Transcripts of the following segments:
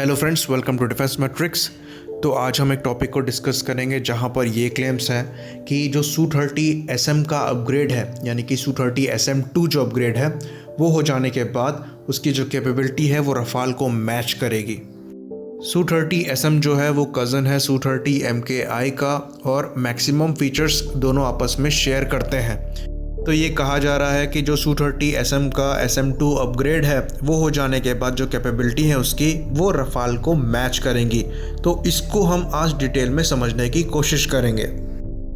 Hello friends, welcome to defence matrix. तो आज हम एक टॉपिक को डिस्कस करेंगे जहां पर ये क्लेम्स हैं कि जो Su-30 SM का अपग्रेड है, यानी कि Su-30 SM2 जो अपग्रेड है वो हो जाने के बाद उसकी जो कैपेबिलिटी है वो रफ़ाल को मैच करेगी। Su-30 SM जो है वो कज़न है Su-30 MKI का और मैक्सिमम फीचर्स दोनों आपस में शेयर करते हैं। तो ये कहा जा रहा है कि जो Su-30 SM का SM2 अपग्रेड है वो हो जाने के बाद जो कैपेबिलिटी है उसकी वो रफ़ाल को मैच करेंगी। तो इसको हम आज डिटेल में समझने की कोशिश करेंगे।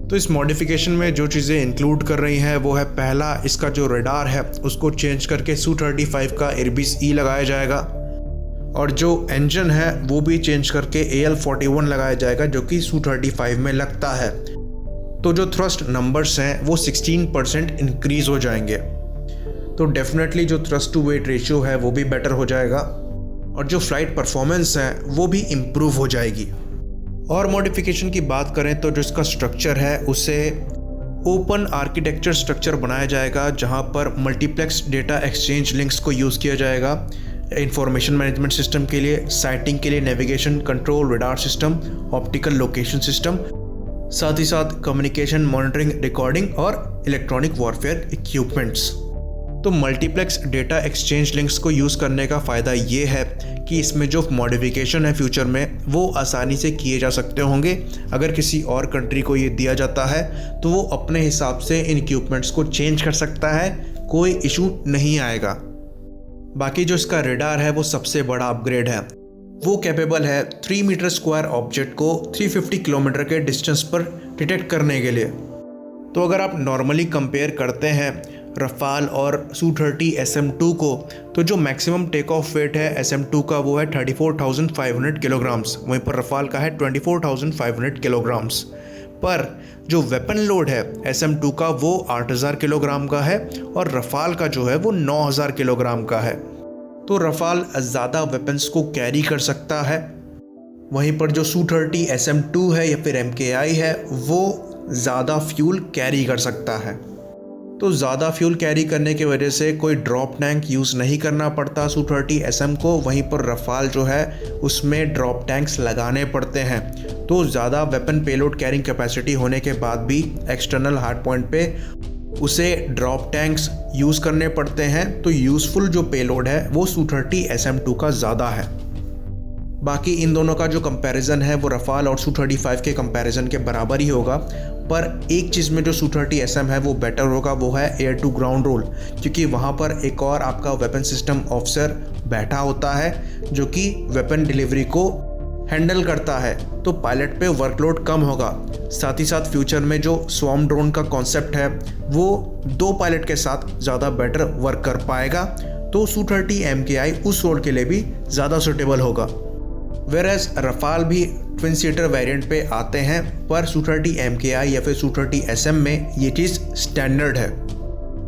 तो इस मॉडिफिकेशन में जो चीज़ें इंक्लूड कर रही हैं वो है, पहला, इसका जो रडार है उसको चेंज करके Su-35 का Airbus E लगाया जाएगा और जो इंजन है वो भी चेंज करके AL-41 लगाया जाएगा जो कि Su-35 में लगता है। तो जो थ्रस्ट नंबर्स हैं वो 16% इंक्रीज़ हो जाएंगे। तो डेफिनेटली जो थ्रस्ट टू वेट रेशियो है वो भी बेटर हो जाएगा और जो फ्लाइट परफॉर्मेंस है वो भी इम्प्रूव हो जाएगी। और मॉडिफिकेशन की बात करें तो जो इसका स्ट्रक्चर है उसे ओपन आर्किटेक्चर स्ट्रक्चर बनाया जाएगा जहां पर मल्टीप्लेक्स डेटा एक्सचेंज लिंक्स को यूज़ किया जाएगा इंफॉर्मेशन मैनेजमेंट सिस्टम के लिए, साइटिंग के लिए navigation control radar system, optical location system, साथ ही साथ कम्युनिकेशन मॉनिटरिंग रिकॉर्डिंग और इलेक्ट्रॉनिक वॉरफेयर इक्विपमेंट्स। तो मल्टीप्लेक्स डेटा एक्सचेंज लिंक्स को यूज़ करने का फ़ायदा ये है कि इसमें जो मॉडिफिकेशन है फ्यूचर में वो आसानी से किए जा सकते होंगे। अगर किसी और कंट्री को ये दिया जाता है तो वो अपने हिसाब से इन इक्विपमेंट्स को चेंज कर सकता है, कोई इशू नहीं आएगा। बाकी जो इसका रडार है वो सबसे बड़ा अपग्रेड है। वो कैपेबल है 3 मीटर स्क्वायर ऑब्जेक्ट को 350 किलोमीटर के डिस्टेंस पर डिटेक्ट करने के लिए। तो अगर आप नॉर्मली कंपेयर करते हैं रफ़ाल और Su-30 SM2 को, तो जो मैक्सिमम टेक ऑफ वेट है SM2 का वो है 34,500 किलोग्राम्स, वहीं पर रफ़ाल का है 24,500 किलोग्राम्स। पर जो वेपन लोड है SM2 का वो 8,000 किलोग्राम का है और रफ़ाल का जो है वो 9,000 किलोग्राम का है। तो रफ़ाल ज़्यादा वेपन्स को कैरी कर सकता है, वहीं पर जो Su-30 SM2 है या फिर MKI है वो ज़्यादा फ्यूल कैरी कर सकता है। तो ज़्यादा फ्यूल कैरी करने की वजह से कोई ड्रॉप टैंक यूज़ नहीं करना पड़ता Su-30 SM को, वहीं पर रफ़ाल जो है उसमें ड्रॉप टैंक्स लगाने पड़ते हैं। तो ज़्यादा वेपन पेलोड कैरिंग कैपेसिटी होने के बाद भी एक्सटर्नल हार्ड पॉइंट पे उसे ड्रॉप टैंक्स यूज़ करने पड़ते हैं। तो यूज़फुल जो पेलोड है वो Su-30 SM2 का ज़्यादा है। बाकी इन दोनों का जो कंपैरिजन है वो रफ़ाल और Su-35 के कंपैरिजन के बराबर ही होगा। पर एक चीज़ में जो Su-30 SM है वो बेटर होगा, वो है एयर टू ग्राउंड रोल, क्योंकि वहाँ पर एक और आपका वेपन सिस्टम ऑफिसर बैठा होता है जो कि वेपन डिलीवरी को हैंडल करता है। तो पायलट पे वर्कलोड कम होगा। साथ ही साथ फ्यूचर में जो स्वॉर्म ड्रोन का कॉन्सेप्ट है वो 2 पायलट के साथ ज़्यादा बेटर वर्क कर पाएगा। तो Su-30 MKI उस रोल के लिए भी ज़्यादा सूटेबल होगा। वेरएज रफ़ाल भी ट्विन सीटर वेरिएंट पे आते हैं, पर Su-30 MKI या फिर Su-30 SM में ये चीज़ स्टैंडर्ड है।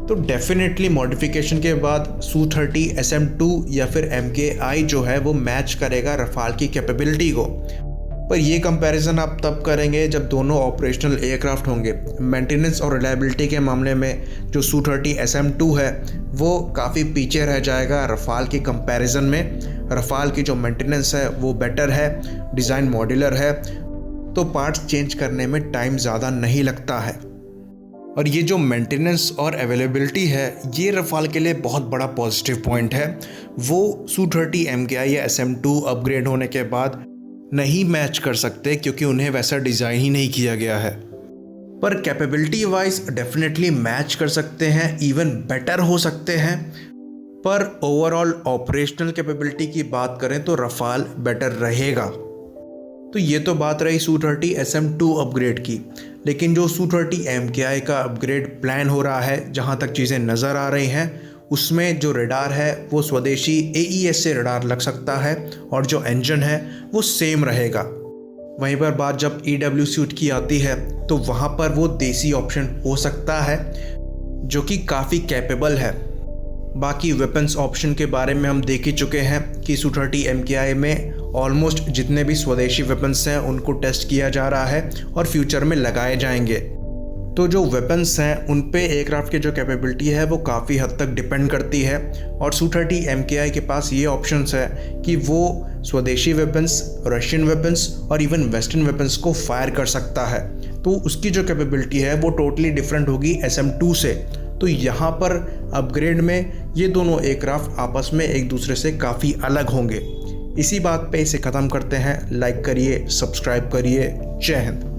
तो डेफिनेटली मॉडिफिकेशन के बाद Su-30 SM2 या फिर MKI जो है वो मैच करेगा रफ़ाल की कैपेबिलिटी को। पर ये कंपैरिजन आप तब करेंगे जब दोनों ऑपरेशनल एयरक्राफ्ट होंगे। मेंटेनेंस और रिलायबिलिटी के मामले में जो Su-30 SM2 है वो काफ़ी पीछे रह जाएगा रफ़ाल की कंपैरिजन में। रफ़ाल की जो मेंटेनेंस है वो बेटर है, डिज़ाइन मॉड्यूलर है, तो पार्ट्स चेंज करने में टाइम ज़्यादा नहीं लगता है। और ये जो मेंटेनेंस और अवेलेबिलिटी है ये रफ़ाल के लिए बहुत बड़ा पॉजिटिव पॉइंट है। वो Su-30 MKI या SM2 अपग्रेड होने के बाद नहीं मैच कर सकते क्योंकि उन्हें वैसा डिज़ाइन ही नहीं किया गया है। पर कैपेबिलिटी वाइज डेफिनेटली मैच कर सकते हैं, इवन बेटर हो सकते हैं। पर ओवरऑल ऑपरेशनल कैपेबिलिटी की बात करें तो रफ़ाल बेटर रहेगा। तो ये तो बात रही Su-30 SM2 अपग्रेड की, लेकिन जो Su-30 MKI का अपग्रेड प्लान हो रहा है, जहाँ तक चीज़ें नज़र आ रही हैं, उसमें जो रडार है वो स्वदेशी AES से रडार लग सकता है और जो इंजन है वो सेम रहेगा। वहीं पर बात जब EW सूट की आती है तो वहाँ पर वो देसी ऑप्शन हो सकता है जो कि काफ़ी कैपेबल है। बाकी वेपन्स ऑप्शन के बारे में हम देख ही चुके हैं कि Su-30 MKI में ऑलमोस्ट जितने भी स्वदेशी वेपन्स हैं उनको टेस्ट किया जा रहा है और फ्यूचर में लगाए जाएंगे। तो जो वेपन्स हैं उन पे एयरक्राफ्ट की जो कैपेबिलिटी है वो काफ़ी हद तक डिपेंड करती है और Su-30 MKI के पास ये ऑप्शंस है कि वो स्वदेशी वेपन्स, रशियन वेपन्स और इवन वेस्टर्न वेपन्स को फायर कर सकता है। तो उसकी जो कैपेबिलिटी है वो टोटली डिफरेंट होगी SM-2 से। तो यहाँ पर अपग्रेड में ये दोनों एयरक्राफ्ट आपस में एक दूसरे से काफ़ी अलग होंगे। इसी बात पे इसे ख़त्म करते हैं। लाइक करिए, सब्सक्राइब करिए। जय हिंद।